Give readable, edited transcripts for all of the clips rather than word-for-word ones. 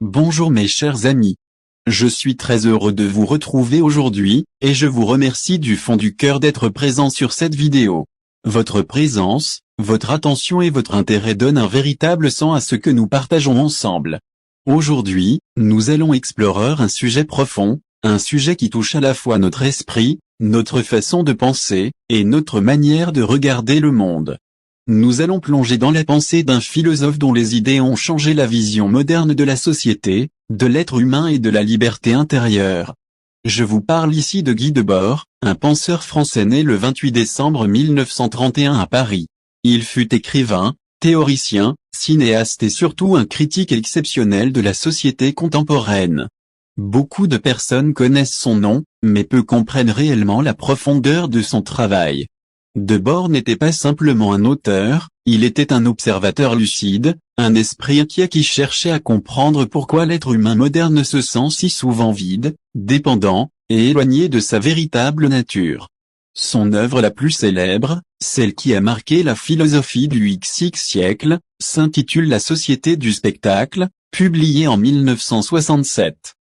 Bonjour mes chers amis. Je suis très heureux de vous retrouver aujourd'hui, et je vous remercie du fond du cœur d'être présent sur cette vidéo. Votre présence, votre attention et votre intérêt donnent un véritable sens à ce que nous partageons ensemble. Aujourd'hui, nous allons explorer un sujet profond, un sujet qui touche à la fois notre esprit, notre façon de penser, et notre manière de regarder le monde. Nous allons plonger dans la pensée d'un philosophe dont les idées ont changé la vision moderne de la société, de l'être humain et de la liberté intérieure. Je vous parle ici de Guy Debord, un penseur français né le 28 décembre 1931 à Paris. Il fut écrivain, théoricien, cinéaste et surtout un critique exceptionnel de la société contemporaine. Beaucoup de personnes connaissent son nom, mais peu comprennent réellement la profondeur de son travail. Debord n'était pas simplement un auteur, il était un observateur lucide, un esprit inquiet qui cherchait à comprendre pourquoi l'être humain moderne se sent si souvent vide, dépendant, et éloigné de sa véritable nature. Son œuvre la plus célèbre, celle qui a marqué la philosophie du XX siècle, s'intitule La Société du spectacle, publié en 1967.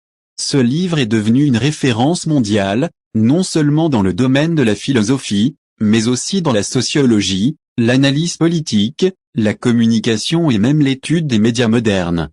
Ce livre est devenu une référence mondiale, non seulement dans le domaine de la philosophie, mais aussi dans la sociologie, l'analyse politique, la communication et même l'étude des médias modernes.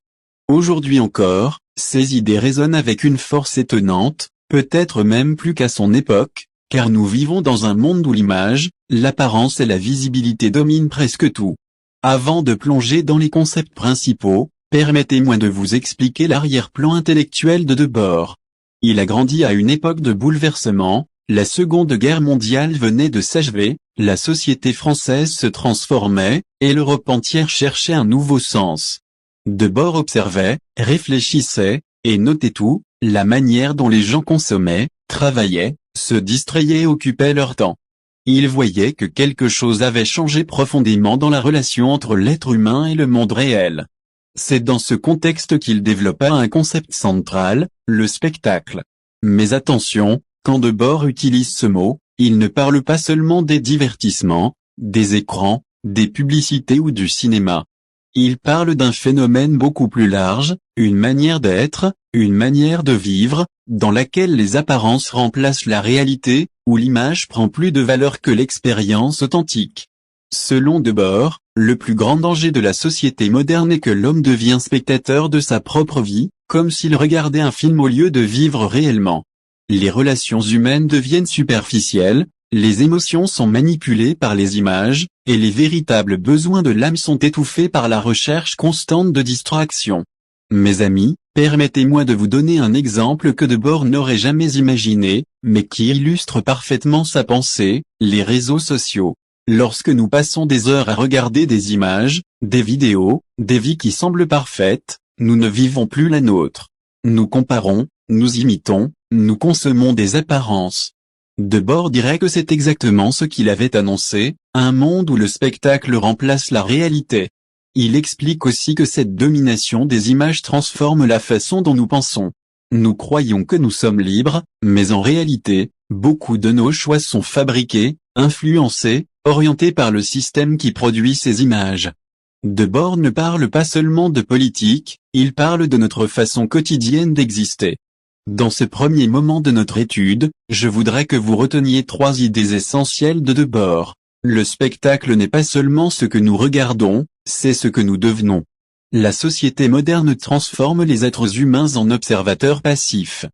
Aujourd'hui encore, ces idées résonnent avec une force étonnante, peut-être même plus qu'à son époque, car nous vivons dans un monde où l'image, l'apparence et la visibilité dominent presque tout. Avant de plonger dans les concepts principaux, permettez-moi de vous expliquer l'arrière-plan intellectuel de Debord. Il a grandi à une époque de bouleversement. La Seconde Guerre mondiale venait de s'achever, la société française se transformait, et l'Europe entière cherchait un nouveau sens. Debord observait, réfléchissait, et notait tout, la manière dont les gens consommaient, travaillaient, se distrayaient et occupaient leur temps. Il voyait que quelque chose avait changé profondément dans la relation entre l'être humain et le monde réel. C'est dans ce contexte qu'il développa un concept central, le spectacle. Mais attention, quand Debord utilise ce mot, il ne parle pas seulement des divertissements, des écrans, des publicités ou du cinéma. Il parle d'un phénomène beaucoup plus large, une manière d'être, une manière de vivre, dans laquelle les apparences remplacent la réalité, où l'image prend plus de valeur que l'expérience authentique. Selon Debord, le plus grand danger de la société moderne est que l'homme devient spectateur de sa propre vie, comme s'il regardait un film au lieu de vivre réellement. Les relations humaines deviennent superficielles, les émotions sont manipulées par les images, et les véritables besoins de l'âme sont étouffés par la recherche constante de distraction. Mes amis, permettez-moi de vous donner un exemple que Debord n'aurait jamais imaginé, mais qui illustre parfaitement sa pensée, les réseaux sociaux. Lorsque nous passons des heures à regarder des images, des vidéos, des vies qui semblent parfaites, nous ne vivons plus la nôtre. Nous comparons, nous imitons, nous consommons des apparences. Debord dirait que c'est exactement ce qu'il avait annoncé, un monde où le spectacle remplace la réalité. Il explique aussi que cette domination des images transforme la façon dont nous pensons. Nous croyons que nous sommes libres, mais en réalité, beaucoup de nos choix sont fabriqués, influencés, orientés par le système qui produit ces images. Debord ne parle pas seulement de politique, il parle de notre façon quotidienne d'exister. Dans ce premier moment de notre étude, je voudrais que vous reteniez 3 idées essentielles de Debord. Le spectacle n'est pas seulement ce que nous regardons, c'est ce que nous devenons. La société moderne transforme les êtres humains en observateurs passifs.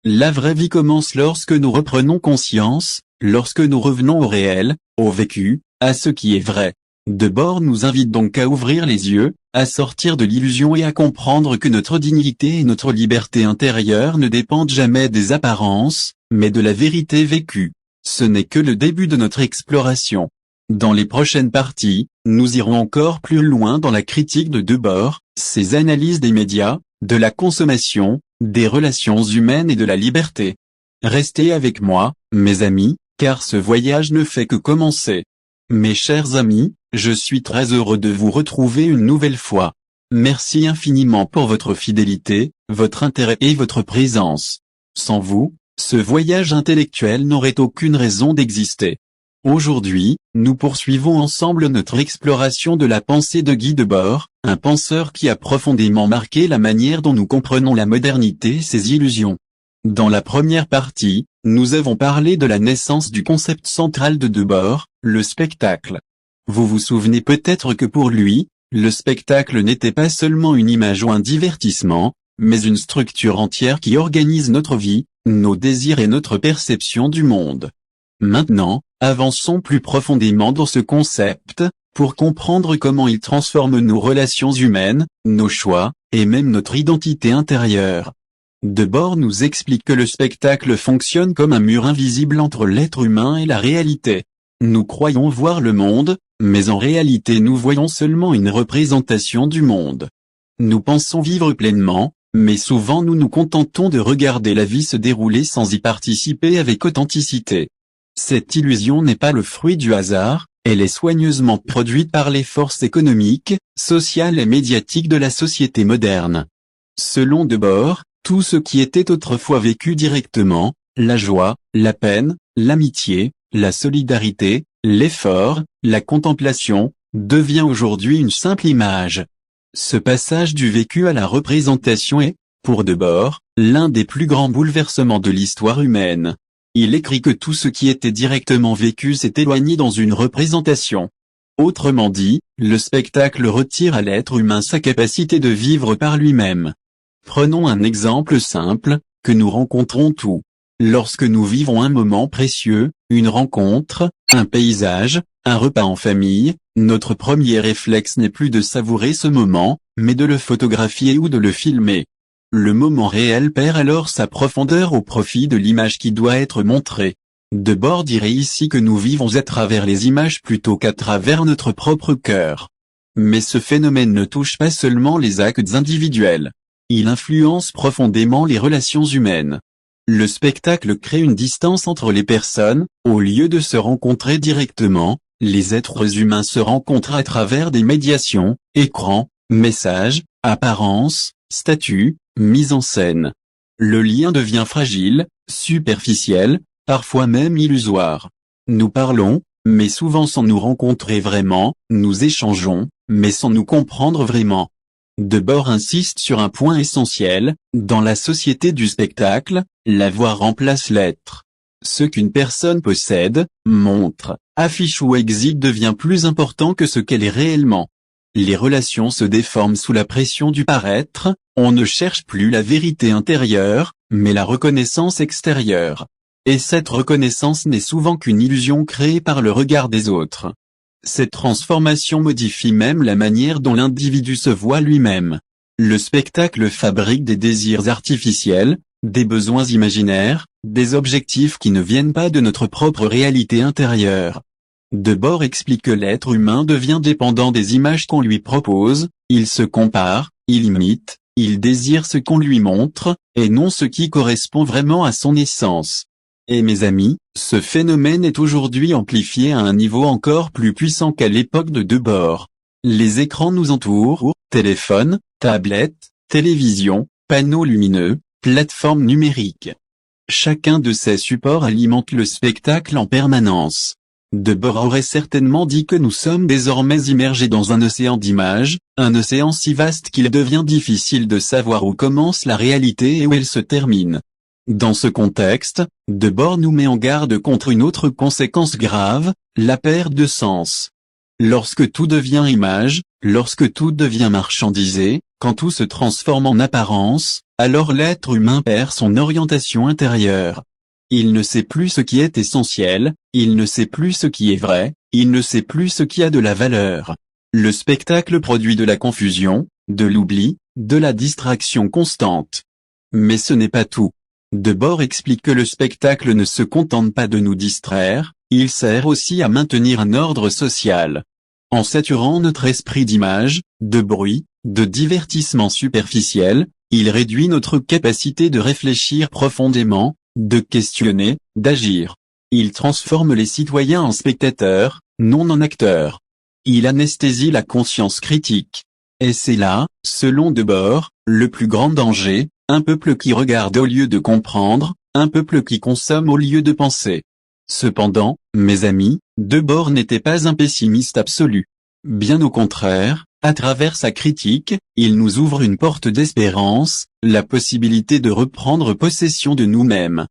La vraie vie commence lorsque nous reprenons conscience, lorsque nous revenons au réel, au vécu, à ce qui est vrai. Debord nous invite donc à ouvrir les yeux, à sortir de l'illusion et à comprendre que notre dignité et notre liberté intérieure ne dépendent jamais des apparences, mais de la vérité vécue. Ce n'est que le début de notre exploration. Dans les prochaines parties, nous irons encore plus loin dans la critique de Debord, ses analyses des médias, de la consommation, des relations humaines et de la liberté. Restez avec moi, mes amis, car ce voyage ne fait que commencer. Mes chers amis, je suis très heureux de vous retrouver une nouvelle fois. Merci infiniment pour votre fidélité, votre intérêt et votre présence. Sans vous, ce voyage intellectuel n'aurait aucune raison d'exister. Aujourd'hui, nous poursuivons ensemble notre exploration de la pensée de Guy Debord, un penseur qui a profondément marqué la manière dont nous comprenons la modernité et ses illusions. Dans la première partie, nous avons parlé de la naissance du concept central de Debord, le spectacle. Vous vous souvenez peut-être que pour lui, le spectacle n'était pas seulement une image ou un divertissement, mais une structure entière qui organise notre vie, nos désirs et notre perception du monde. Maintenant, avançons plus profondément dans ce concept, pour comprendre comment il transforme nos relations humaines, nos choix, et même notre identité intérieure. Debord nous explique que le spectacle fonctionne comme un mur invisible entre l'être humain et la réalité. Nous croyons voir le monde, mais en réalité nous voyons seulement une représentation du monde. Nous pensons vivre pleinement, mais souvent nous nous contentons de regarder la vie se dérouler sans y participer avec authenticité. Cette illusion n'est pas le fruit du hasard, elle est soigneusement produite par les forces économiques, sociales et médiatiques de la société moderne. Selon Debord, tout ce qui était autrefois vécu directement, la joie, la peine, l'amitié, la solidarité, l'effort, la contemplation, devient aujourd'hui une simple image. Ce passage du vécu à la représentation est, pour Debord, l'un des plus grands bouleversements de l'histoire humaine. Il écrit que tout ce qui était directement vécu s'est éloigné dans une représentation. Autrement dit, le spectacle retire à l'être humain sa capacité de vivre par lui-même. Prenons un exemple simple, que nous rencontrons tout. Lorsque nous vivons un moment précieux, une rencontre, un paysage, un repas en famille, notre premier réflexe n'est plus de savourer ce moment, mais de le photographier ou de le filmer. Le moment réel perd alors sa profondeur au profit de l'image qui doit être montrée. Debord dirait ici que nous vivons à travers les images plutôt qu'à travers notre propre cœur. Mais ce phénomène ne touche pas seulement les actes individuels. Il influence profondément les relations humaines. Le spectacle crée une distance entre les personnes, au lieu de se rencontrer directement, les êtres humains se rencontrent à travers des médiations, écrans, messages, apparences, statuts, mise en scène. Le lien devient fragile, superficiel, parfois même illusoire. Nous parlons, mais souvent sans nous rencontrer vraiment, nous échangeons, mais sans nous comprendre vraiment. Debord insiste sur un point essentiel, dans la société du spectacle, la voix remplace l'être. Ce qu'une personne possède, montre, affiche ou exhibe devient plus important que ce qu'elle est réellement. Les relations se déforment sous la pression du paraître, on ne cherche plus la vérité intérieure, mais la reconnaissance extérieure. Et cette reconnaissance n'est souvent qu'une illusion créée par le regard des autres. Cette transformation modifie même la manière dont l'individu se voit lui-même. Le spectacle fabrique des désirs artificiels, des besoins imaginaires, des objectifs qui ne viennent pas de notre propre réalité intérieure. Debord explique que l'être humain devient dépendant des images qu'on lui propose, il se compare, il imite, il désire ce qu'on lui montre, et non ce qui correspond vraiment à son essence. Et mes amis, ce phénomène est aujourd'hui amplifié à un niveau encore plus puissant qu'à l'époque de Debord. Les écrans nous entourent, téléphones, tablettes, télévision, panneaux lumineux, plateformes numériques. Chacun de ces supports alimente le spectacle en permanence. Debord aurait certainement dit que nous sommes désormais immergés dans un océan d'images, un océan si vaste qu'il devient difficile de savoir où commence la réalité et où elle se termine. Dans ce contexte, Debord nous met en garde contre une autre conséquence grave, la perte de sens. Lorsque tout devient image, lorsque tout devient marchandisé, quand tout se transforme en apparence, alors l'être humain perd son orientation intérieure. Il ne sait plus ce qui est essentiel, il ne sait plus ce qui est vrai, il ne sait plus ce qui a de la valeur. Le spectacle produit de la confusion, de l'oubli, de la distraction constante. Mais ce n'est pas tout. Debord explique que le spectacle ne se contente pas de nous distraire, il sert aussi à maintenir un ordre social. En saturant notre esprit d'images, de bruit, de divertissement superficiel, il réduit notre capacité de réfléchir profondément, de questionner, d'agir. Il transforme les citoyens en spectateurs, non en acteurs. Il anesthésie la conscience critique. Et c'est là, selon Debord, le plus grand danger, un peuple qui regarde au lieu de comprendre, un peuple qui consomme au lieu de penser. Cependant, mes amis, Debord n'était pas un pessimiste absolu. Bien au contraire, à travers sa critique, il nous ouvre une porte d'espérance, la possibilité de reprendre possession de nous-mêmes.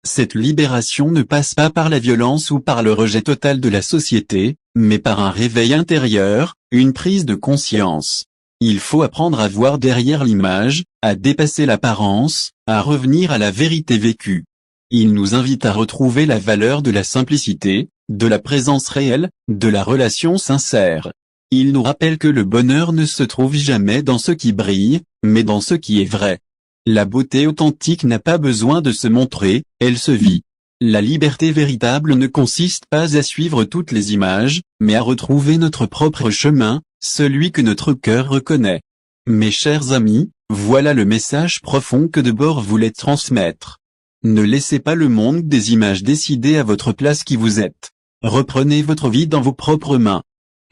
Cette libération ne passe pas par la violence ou par le rejet total de la société, mais par un réveil intérieur, une prise de conscience. Il faut apprendre à voir derrière l'image, à dépasser l'apparence, à revenir à la vérité vécue. Il nous invite à retrouver la valeur de la simplicité, de la présence réelle, de la relation sincère. Il nous rappelle que le bonheur ne se trouve jamais dans ce qui brille, mais dans ce qui est vrai. La beauté authentique n'a pas besoin de se montrer, elle se vit. La liberté véritable ne consiste pas à suivre toutes les images, mais à retrouver notre propre chemin, celui que notre cœur reconnaît. Mes chers amis, voilà le message profond que Debord voulait transmettre. Ne laissez pas le monde des images décider à votre place qui vous êtes. Reprenez votre vie dans vos propres mains.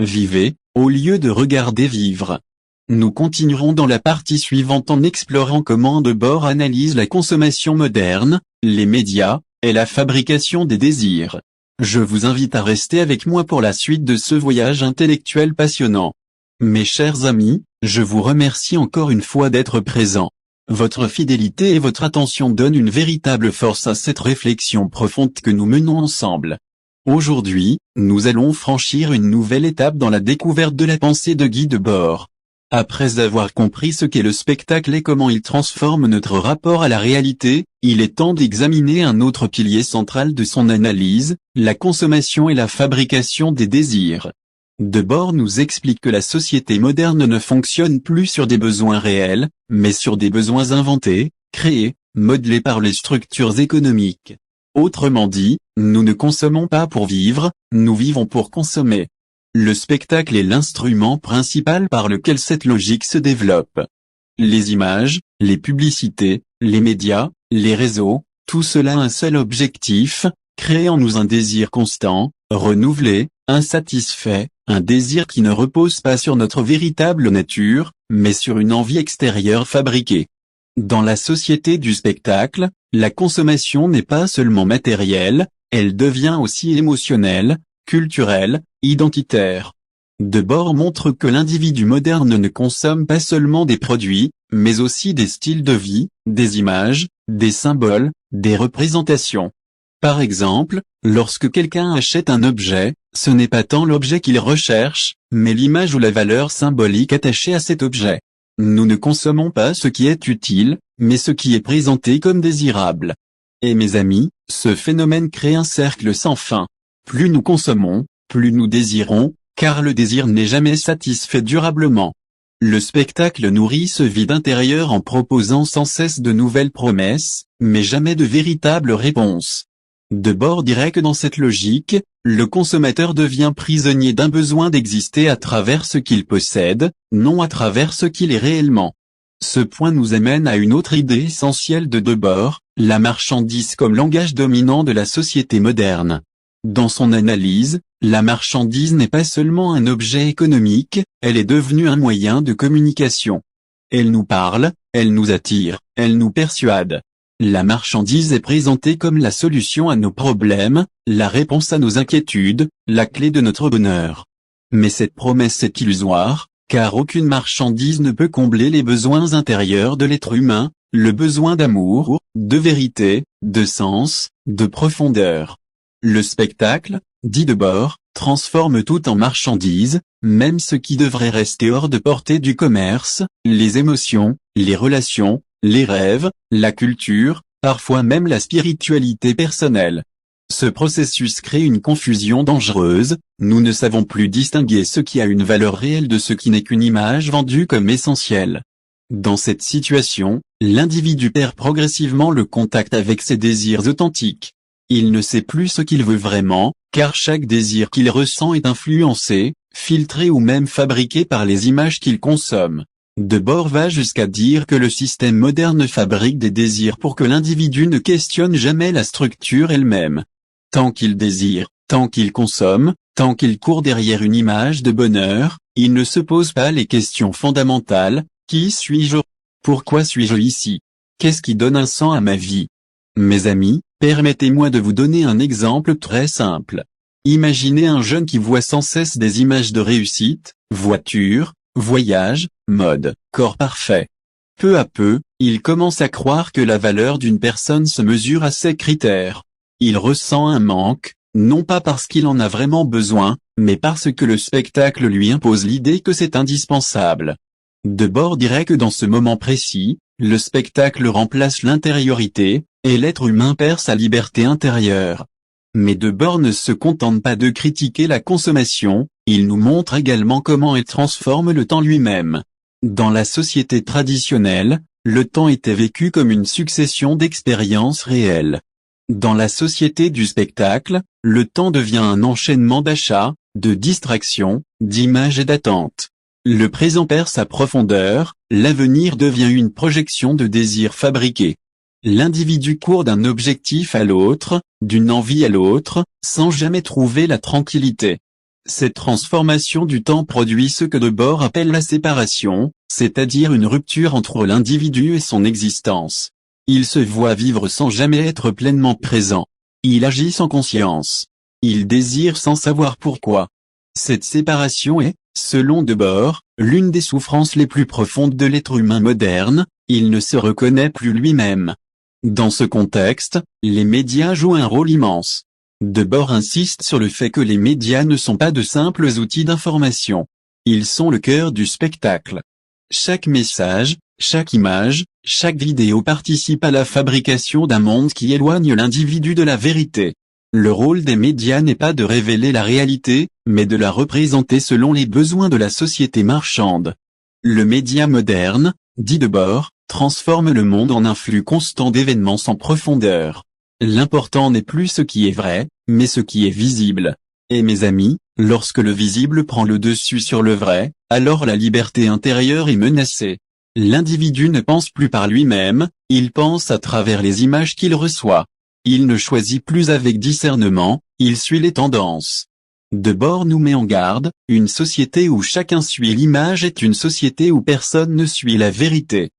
Vivez, au lieu de regarder vivre. Nous continuerons dans la partie suivante en explorant comment Debord analyse la consommation moderne, les médias, et la fabrication des désirs. Je vous invite à rester avec moi pour la suite de ce voyage intellectuel passionnant. Mes chers amis, je vous remercie encore une fois d'être présents. Votre fidélité et votre attention donnent une véritable force à cette réflexion profonde que nous menons ensemble. Aujourd'hui, nous allons franchir une nouvelle étape dans la découverte de la pensée de Guy Debord. Après avoir compris ce qu'est le spectacle et comment il transforme notre rapport à la réalité, il est temps d'examiner un autre pilier central de son analyse, la consommation et la fabrication des désirs. Debord nous explique que la société moderne ne fonctionne plus sur des besoins réels, mais sur des besoins inventés, créés, modelés par les structures économiques. Autrement dit, nous ne consommons pas pour vivre, nous vivons pour consommer. Le spectacle est l'instrument principal par lequel cette logique se développe. Les images, les publicités, les médias, les réseaux, tout cela a un seul objectif, créer en nous un désir constant, renouvelé, insatisfait, un désir qui ne repose pas sur notre véritable nature, mais sur une envie extérieure fabriquée. Dans la société du spectacle, la consommation n'est pas seulement matérielle, elle devient aussi émotionnelle, culturelle, identitaire. Debord montre que l'individu moderne ne consomme pas seulement des produits, mais aussi des styles de vie, des images, des symboles, des représentations. Par exemple, lorsque quelqu'un achète un objet, ce n'est pas tant l'objet qu'il recherche, mais l'image ou la valeur symbolique attachée à cet objet. Nous ne consommons pas ce qui est utile, mais ce qui est présenté comme désirable. Et mes amis, ce phénomène crée un cercle sans fin. Plus nous consommons, plus nous désirons, car le désir n'est jamais satisfait durablement. Le spectacle nourrit ce vide intérieur en proposant sans cesse de nouvelles promesses, mais jamais de véritables réponses. Debord dirait que dans cette logique, le consommateur devient prisonnier d'un besoin d'exister à travers ce qu'il possède, non à travers ce qu'il est réellement. Ce point nous amène à une autre idée essentielle de Debord, la marchandise comme langage dominant de la société moderne. Dans son analyse, la marchandise n'est pas seulement un objet économique, elle est devenue un moyen de communication. Elle nous parle, elle nous attire, elle nous persuade. La marchandise est présentée comme la solution à nos problèmes, la réponse à nos inquiétudes, la clé de notre bonheur. Mais cette promesse est illusoire, car aucune marchandise ne peut combler les besoins intérieurs de l'être humain, le besoin d'amour, de vérité, de sens, de profondeur. Le spectacle, dit Debord, transforme tout en marchandise, même ce qui devrait rester hors de portée du commerce, les émotions, les relations, les rêves, la culture, parfois même la spiritualité personnelle. Ce processus crée une confusion dangereuse, nous ne savons plus distinguer ce qui a une valeur réelle de ce qui n'est qu'une image vendue comme essentielle. Dans cette situation, l'individu perd progressivement le contact avec ses désirs authentiques. Il ne sait plus ce qu'il veut vraiment, car chaque désir qu'il ressent est influencé, filtré ou même fabriqué par les images qu'il consomme. Debord va jusqu'à dire que le système moderne fabrique des désirs pour que l'individu ne questionne jamais la structure elle-même. Tant qu'il désire, tant qu'il consomme, tant qu'il court derrière une image de bonheur, il ne se pose pas les questions fondamentales. Qui suis-je? Pourquoi suis-je ici? Qu'est-ce qui donne un sens à ma vie? Mes amis, permettez-moi de vous donner un exemple très simple. Imaginez un jeune qui voit sans cesse des images de réussite, voiture, voyage, mode, corps parfait. Peu à peu, il commence à croire que la valeur d'une personne se mesure à ces critères. Il ressent un manque, non pas parce qu'il en a vraiment besoin, mais parce que le spectacle lui impose l'idée que c'est indispensable. Debord dirait que dans ce moment précis, le spectacle remplace l'intériorité, et l'être humain perd sa liberté intérieure. Mais Debord ne se contente pas de critiquer la consommation, il nous montre également comment elle transforme le temps lui-même. Dans la société traditionnelle, le temps était vécu comme une succession d'expériences réelles. Dans la société du spectacle, le temps devient un enchaînement d'achats, de distractions, d'images et d'attentes. Le présent perd sa profondeur, l'avenir devient une projection de désirs fabriqués. L'individu court d'un objectif à l'autre, d'une envie à l'autre, sans jamais trouver la tranquillité. Cette transformation du temps produit ce que Debord appelle la séparation, c'est-à-dire une rupture entre l'individu et son existence. Il se voit vivre sans jamais être pleinement présent. Il agit sans conscience. Il désire sans savoir pourquoi. Cette séparation est, selon Debord, l'une des souffrances les plus profondes de l'être humain moderne, il ne se reconnaît plus lui-même. Dans ce contexte, les médias jouent un rôle immense. Debord insiste sur le fait que les médias ne sont pas de simples outils d'information. Ils sont le cœur du spectacle. Chaque message, chaque image, chaque vidéo participe à la fabrication d'un monde qui éloigne l'individu de la vérité. Le rôle des médias n'est pas de révéler la réalité, mais de la représenter selon les besoins de la société marchande. Le média moderne, dit Debord, transforme le monde en un flux constant d'événements sans profondeur. L'important n'est plus ce qui est vrai, mais ce qui est visible. Et mes amis, lorsque le visible prend le dessus sur le vrai, alors la liberté intérieure est menacée. L'individu ne pense plus par lui-même, il pense à travers les images qu'il reçoit. Il ne choisit plus avec discernement, il suit les tendances. Debord nous met en garde, une société où chacun suit l'image est une société où personne ne suit la vérité.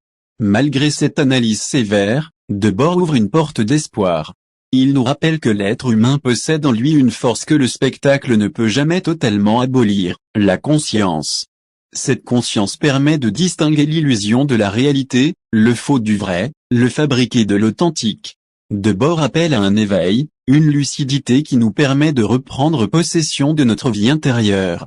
Malgré cette analyse sévère, Debord ouvre une porte d'espoir. Il nous rappelle que l'être humain possède en lui une force que le spectacle ne peut jamais totalement abolir, la conscience. Cette conscience permet de distinguer l'illusion de la réalité, le faux du vrai, le fabriqué de l'authentique. Debord appelle à un éveil, une lucidité qui nous permet de reprendre possession de notre vie intérieure.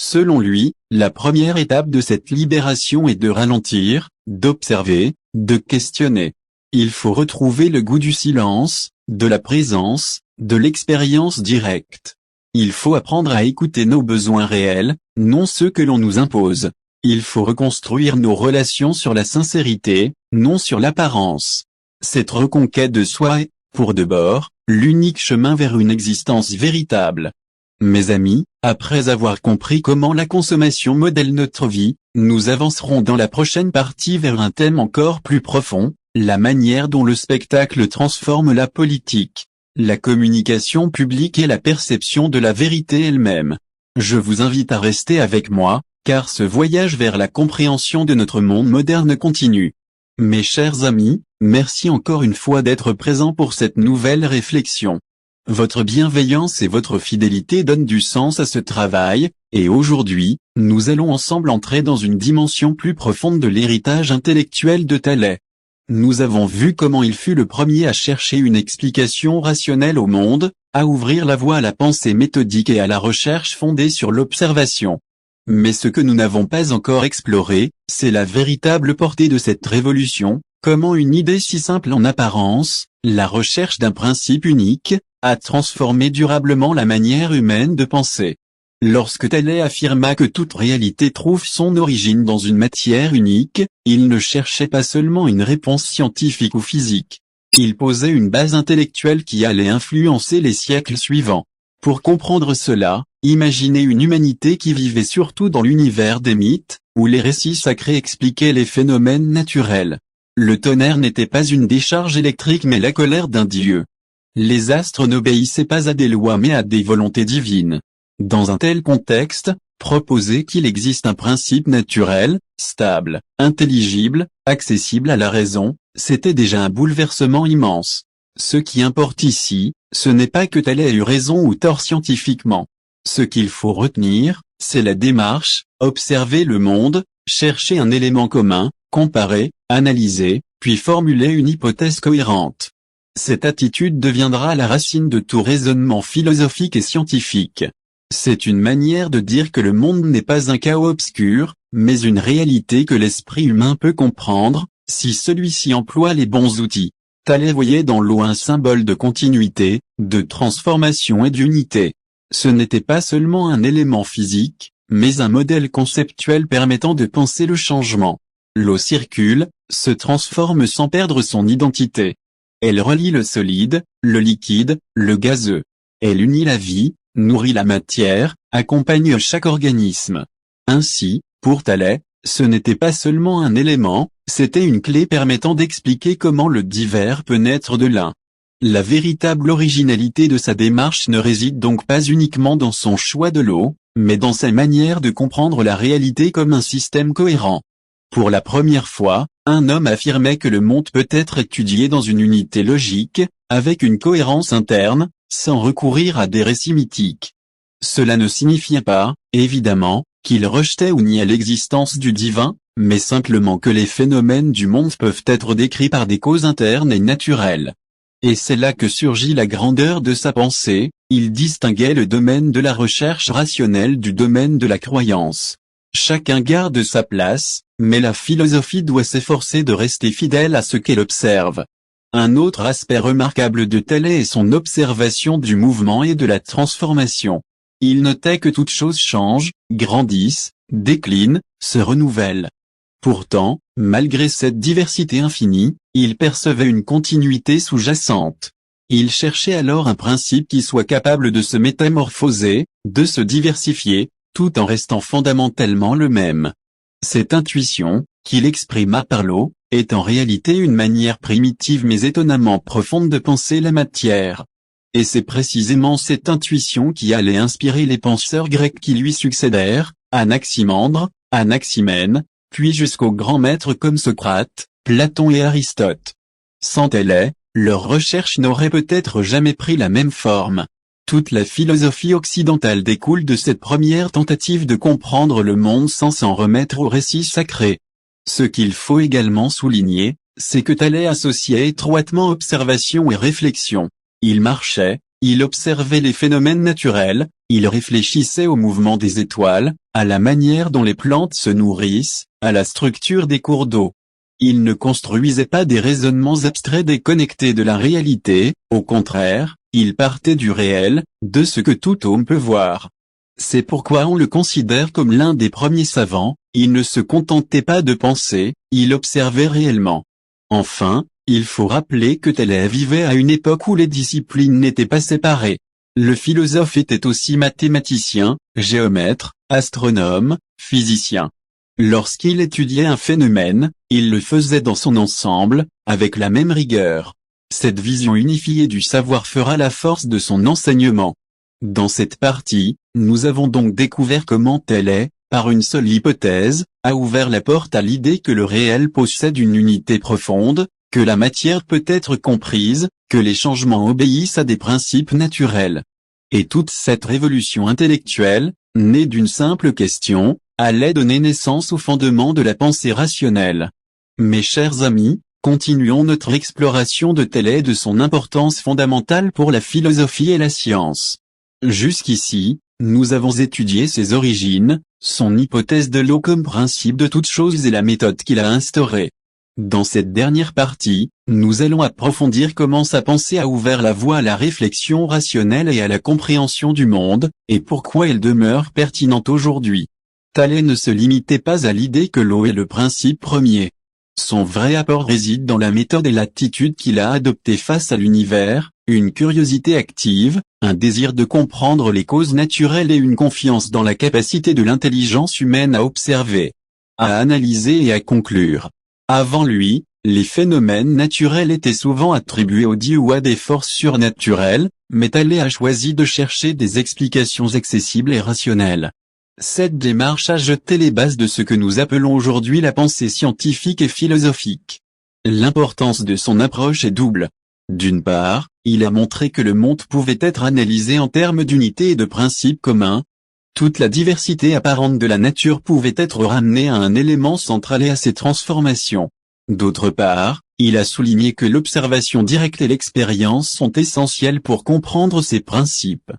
Selon lui, la première étape de cette libération est de ralentir, d'observer, de questionner. Il faut retrouver le goût du silence, de la présence, de l'expérience directe. Il faut apprendre à écouter nos besoins réels, non ceux que l'on nous impose. Il faut reconstruire nos relations sur la sincérité, non sur l'apparence. Cette reconquête de soi est, pour Debord, l'unique chemin vers une existence véritable. Mes amis, après avoir compris comment la consommation modèle notre vie, nous avancerons dans la prochaine partie vers un thème encore plus profond, la manière dont le spectacle transforme la politique, la communication publique et la perception de la vérité elle-même. Je vous invite à rester avec moi, car ce voyage vers la compréhension de notre monde moderne continue. Mes chers amis, merci encore une fois d'être présents pour cette nouvelle réflexion. Votre bienveillance et votre fidélité donnent du sens à ce travail, et aujourd'hui, nous allons ensemble entrer dans une dimension plus profonde de l'héritage intellectuel de Thalès. Nous avons vu comment il fut le premier à chercher une explication rationnelle au monde, à ouvrir la voie à la pensée méthodique et à la recherche fondée sur l'observation. Mais ce que nous n'avons pas encore exploré, c'est la véritable portée de cette révolution, comment une idée si simple en apparence, la recherche d'un principe unique, a transformé durablement la manière humaine de penser. Lorsque Thalès affirma que toute réalité trouve son origine dans une matière unique, il ne cherchait pas seulement une réponse scientifique ou physique. Il posait une base intellectuelle qui allait influencer les siècles suivants. Pour comprendre cela, imaginez une humanité qui vivait surtout dans l'univers des mythes, où les récits sacrés expliquaient les phénomènes naturels. Le tonnerre n'était pas une décharge électrique mais la colère d'un dieu. Les astres n'obéissaient pas à des lois mais à des volontés divines. Dans un tel contexte, proposer qu'il existe un principe naturel, stable, intelligible, accessible à la raison, c'était déjà un bouleversement immense. Ce qui importe ici, ce n'est pas que Thalès ait eu raison ou tort scientifiquement. Ce qu'il faut retenir, c'est la démarche, observer le monde, chercher un élément commun, comparer, analyser, puis formuler une hypothèse cohérente. Cette attitude deviendra la racine de tout raisonnement philosophique et scientifique. C'est une manière de dire que le monde n'est pas un chaos obscur, mais une réalité que l'esprit humain peut comprendre, si celui-ci emploie les bons outils. Thalès voyait dans l'eau un symbole de continuité, de transformation et d'unité. Ce n'était pas seulement un élément physique, mais un modèle conceptuel permettant de penser le changement. L'eau circule, se transforme sans perdre son identité. Elle relie le solide, le liquide, le gazeux. Elle unit la vie, nourrit la matière, accompagne chaque organisme. Ainsi, pour Thalès, ce n'était pas seulement un élément, c'était une clé permettant d'expliquer comment le divers peut naître de l'un. La véritable originalité de sa démarche ne réside donc pas uniquement dans son choix de l'eau, mais dans sa manière de comprendre la réalité comme un système cohérent. Pour la première fois, un homme affirmait que le monde peut être étudié dans une unité logique, avec une cohérence interne, sans recourir à des récits mythiques. Cela ne signifiait pas, évidemment, qu'il rejetait ou niait l'existence du divin, mais simplement que les phénomènes du monde peuvent être décrits par des causes internes et naturelles. Et c'est là que surgit la grandeur de sa pensée, il distinguait le domaine de la recherche rationnelle du domaine de la croyance. Chacun garde sa place, mais la philosophie doit s'efforcer de rester fidèle à ce qu'elle observe. Un autre aspect remarquable de Thalès est son observation du mouvement et de la transformation. Il notait que toutes choses changent, grandissent, déclinent, se renouvellent. Pourtant, malgré cette diversité infinie, il percevait une continuité sous-jacente. Il cherchait alors un principe qui soit capable de se métamorphoser, de se diversifier, tout en restant fondamentalement le même. Cette intuition, qu'il exprima par l'eau, est en réalité une manière primitive mais étonnamment profonde de penser la matière. Et c'est précisément cette intuition qui allait inspirer les penseurs grecs qui lui succédèrent, Anaximandre, Anaximène, puis jusqu'aux grands maîtres comme Socrate, Platon et Aristote. Sans Thalès, leurs recherches n'auraient peut-être jamais pris la même forme. Toute la philosophie occidentale découle de cette première tentative de comprendre le monde sans s'en remettre au récit sacré. Ce qu'il faut également souligner, c'est que Thalès associait étroitement observation et réflexion. Il marchait, il observait les phénomènes naturels, il réfléchissait au mouvement des étoiles, à la manière dont les plantes se nourrissent, à la structure des cours d'eau. Il ne construisait pas des raisonnements abstraits déconnectés de la réalité, au contraire, il partait du réel, de ce que tout homme peut voir. C'est pourquoi on le considère comme l'un des premiers savants, il ne se contentait pas de penser, il observait réellement. Enfin, il faut rappeler que Thalès vivait à une époque où les disciplines n'étaient pas séparées. Le philosophe était aussi mathématicien, géomètre, astronome, physicien. Lorsqu'il étudiait un phénomène, il le faisait dans son ensemble, avec la même rigueur. Cette vision unifiée du savoir fera la force de son enseignement. Dans cette partie, nous avons donc découvert comment Thalès, par une seule hypothèse, a ouvert la porte à l'idée que le réel possède une unité profonde, que la matière peut être comprise, que les changements obéissent à des principes naturels. Et toute cette révolution intellectuelle, née d'une simple question, allait donner naissance au fondement de la pensée rationnelle. Mes chers amis, continuons notre exploration de Thalès et de son importance fondamentale pour la philosophie et la science. Jusqu'ici, nous avons étudié ses origines, son hypothèse de l'eau comme principe de toute chose et la méthode qu'il a instaurée. Dans cette dernière partie, nous allons approfondir comment sa pensée a ouvert la voie à la réflexion rationnelle et à la compréhension du monde, et pourquoi elle demeure pertinente aujourd'hui. Thalès ne se limitait pas à l'idée que l'eau est le principe premier. Son vrai apport réside dans la méthode et l'attitude qu'il a adoptée face à l'univers, une curiosité active, un désir de comprendre les causes naturelles et une confiance dans la capacité de l'intelligence humaine à observer, à analyser et à conclure. Avant lui, les phénomènes naturels étaient souvent attribués aux dieux ou à des forces surnaturelles, mais Thalès a choisi de chercher des explications accessibles et rationnelles. Cette démarche a jeté les bases de ce que nous appelons aujourd'hui la pensée scientifique et philosophique. L'importance de son approche est double. D'une part, il a montré que le monde pouvait être analysé en termes d'unité et de principes communs. Toute la diversité apparente de la nature pouvait être ramenée à un élément central et à ses transformations. D'autre part, il a souligné que l'observation directe et l'expérience sont essentielles pour comprendre ces principes.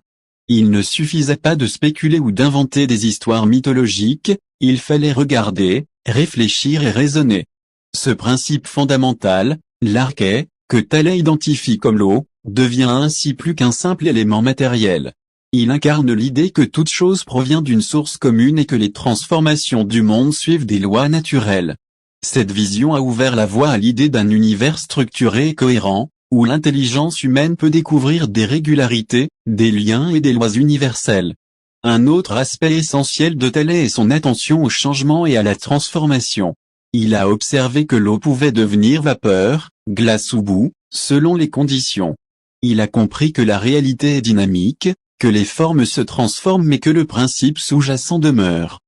Il ne suffisait pas de spéculer ou d'inventer des histoires mythologiques, il fallait regarder, réfléchir et raisonner. Ce principe fondamental, l'arché, que Thalès identifie comme l'eau, devient ainsi plus qu'un simple élément matériel. Il incarne l'idée que toute chose provient d'une source commune et que les transformations du monde suivent des lois naturelles. Cette vision a ouvert la voie à l'idée d'un univers structuré et cohérent, où l'intelligence humaine peut découvrir des régularités, des liens et des lois universelles. Un autre aspect essentiel de Thalès est son attention au changement et à la transformation. Il a observé que l'eau pouvait devenir vapeur, glace ou boue, selon les conditions. Il a compris que la réalité est dynamique, que les formes se transforment mais que le principe sous-jacent demeure.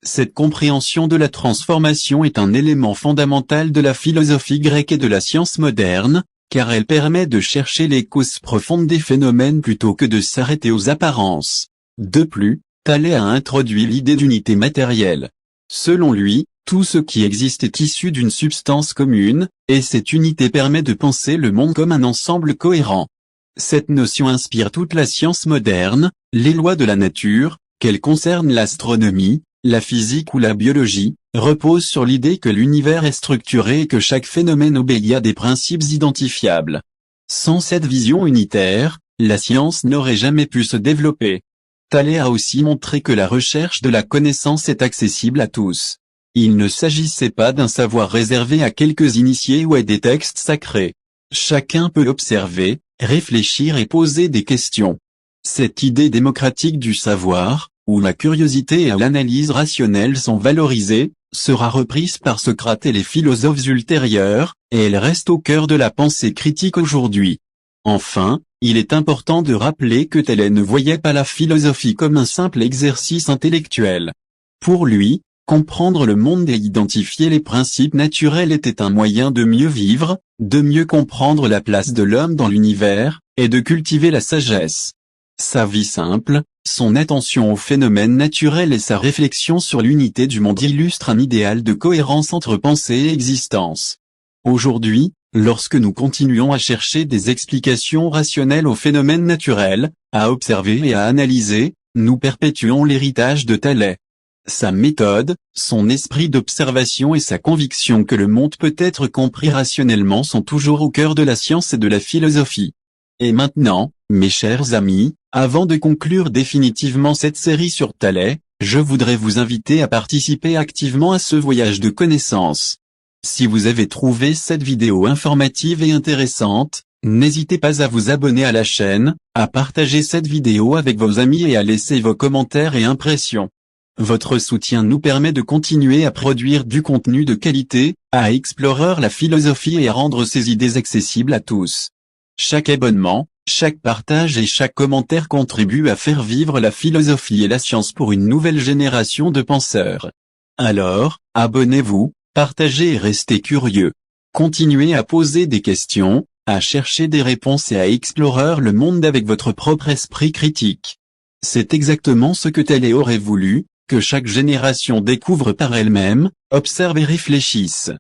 Cette compréhension de la transformation est un élément fondamental de la philosophie grecque et de la science moderne, car elle permet de chercher les causes profondes des phénomènes plutôt que de s'arrêter aux apparences. De plus, Thalès a introduit l'idée d'unité matérielle. Selon lui, tout ce qui existe est issu d'une substance commune, et cette unité permet de penser le monde comme un ensemble cohérent. Cette notion inspire toute la science moderne, les lois de la nature, qu'elles concernent l'astronomie, la physique ou la biologie, reposent sur l'idée que l'univers est structuré et que chaque phénomène obéit à des principes identifiables. Sans cette vision unitaire, la science n'aurait jamais pu se développer. Thalès a aussi montré que la recherche de la connaissance est accessible à tous. Il ne s'agissait pas d'un savoir réservé à quelques initiés ou à des textes sacrés. Chacun peut observer, réfléchir et poser des questions. Cette idée démocratique du savoir, où la curiosité et l'analyse rationnelle sont valorisées, sera reprise par Socrate et les philosophes ultérieurs, et elle reste au cœur de la pensée critique aujourd'hui. Enfin, il est important de rappeler que Thalès ne voyait pas la philosophie comme un simple exercice intellectuel. Pour lui, comprendre le monde et identifier les principes naturels était un moyen de mieux vivre, de mieux comprendre la place de l'homme dans l'univers, et de cultiver la sagesse. Sa vie simple, son attention aux phénomènes naturels et sa réflexion sur l'unité du monde illustrent un idéal de cohérence entre pensée et existence. Aujourd'hui, lorsque nous continuons à chercher des explications rationnelles aux phénomènes naturels, à observer et à analyser, nous perpétuons l'héritage de Thalès. Sa méthode, son esprit d'observation et sa conviction que le monde peut être compris rationnellement sont toujours au cœur de la science et de la philosophie. Et maintenant, mes chers amis, avant de conclure définitivement cette série sur Thalès, je voudrais vous inviter à participer activement à ce voyage de connaissances. Si vous avez trouvé cette vidéo informative et intéressante, n'hésitez pas à vous abonner à la chaîne, à partager cette vidéo avec vos amis et à laisser vos commentaires et impressions. Votre soutien nous permet de continuer à produire du contenu de qualité, à explorer la philosophie et à rendre ses idées accessibles à tous. Chaque abonnement, chaque partage et chaque commentaire contribue à faire vivre la philosophie et la science pour une nouvelle génération de penseurs. Alors, abonnez-vous, partagez et restez curieux. Continuez à poser des questions, à chercher des réponses et à explorer le monde avec votre propre esprit critique. C'est exactement ce que Thalès aurait voulu, que chaque génération découvre par elle-même, observe et réfléchisse.